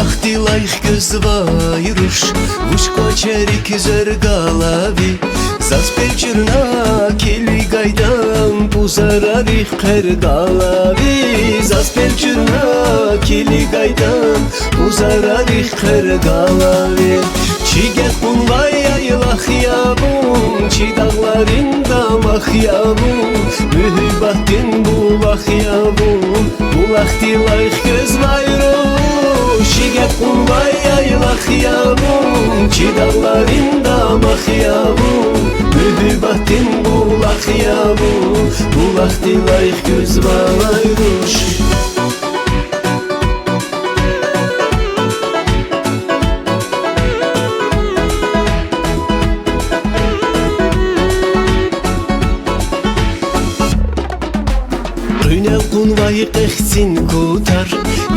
БУЛАХДИЛАЙ ХКВЕЗВАЙ РУШ кlвачарик, звер гала заспел чlурна килигайтлан Пlузарарик гала заспел чlурна килигайтлан Пlузарарик гала чигет булвай айлах ябун чи дағларинда мах ябун mühibbatin булах ябун БУЛАХДИЛАЙ ХКВЕЗВАЙ РУШ чигет булвай айлах ябун чи дағларинда мах ябун mühibbatin булах ябун БУЛАХДИЛАЙ ХКВЕЗВАЙ РУШ Кунвай кехтин кутар,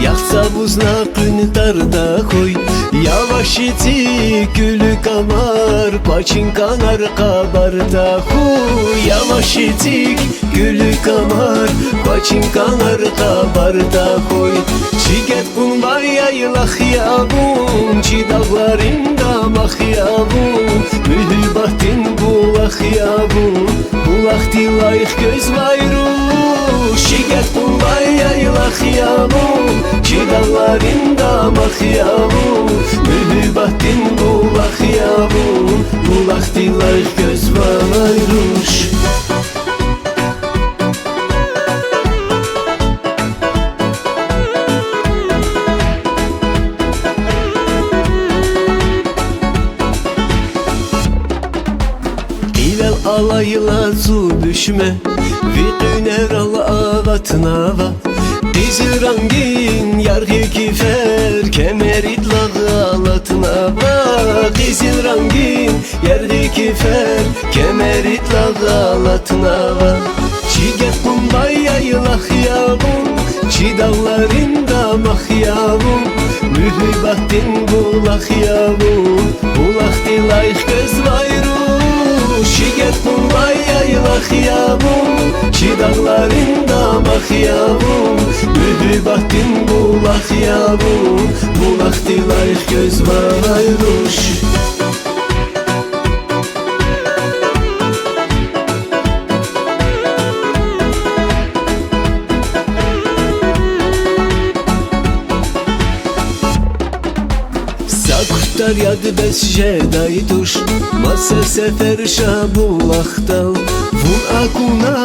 яхса бузна кынтарда кой. Yavaş iti gülü kamar, paçinkan arka barda huy. Yavaş itik gülü kamar, paçinkan arka barda koy. Çiget bulmay yaylak yabun, çi dağlarında mah yabun. Mühibbatin bulak yabun, BULAХDILAЙ ХКВЕЗВАЙ РУШ çiget bulmay yaylak yabun, çi dağlarında mah yabun. mühibbatin bulak yabun, BULAХDILAY ХКВЕЗВАЙ РУШ İvel alayla su düşme, vitüner al avatnava. Dizi rangin yargı kifer, kemerit lağalatnava. Dizi rangin yargı kifer, kemerit lağalatnava. Çiget kumbay yaylak yabun, çi dağlarında mah yabun. Mühibbatin bulak yabun, BULAХDILAY ХКВЕЗВАЙ РУШ çiget kumbay yaylak yabun, çi dağlarında mah yabun. mühibbatin bulak yabun, BULAХDILAY ХКВЕЗВАЙ РУШ Sakuftar yad bez jedaj dusz, masa sefer şabulaktal. Vun akuna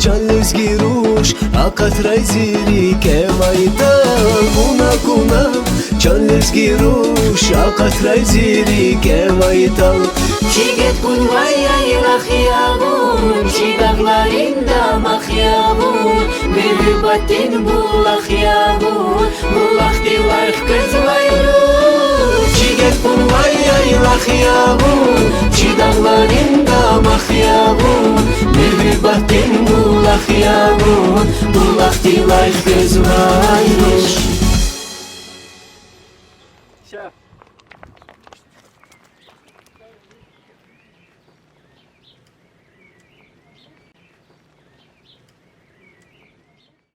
can lezgi ruş, akat rayziri kevaytal. Vun akuna can lezgi ruş, akat rayziri kevaytal. Çiget bulvay yaylak yabun, çi dağlarında mah yabun. Mühibbatin bulak yabun, BULAХDILAY ХКВЕЗВАЙ РУШ çiget bulvay yaylak yabun, çi dağlarında mah yabun. mühibbatin bulak yabun, BULAХDILAY ХКВЕЗВАЙ РУШ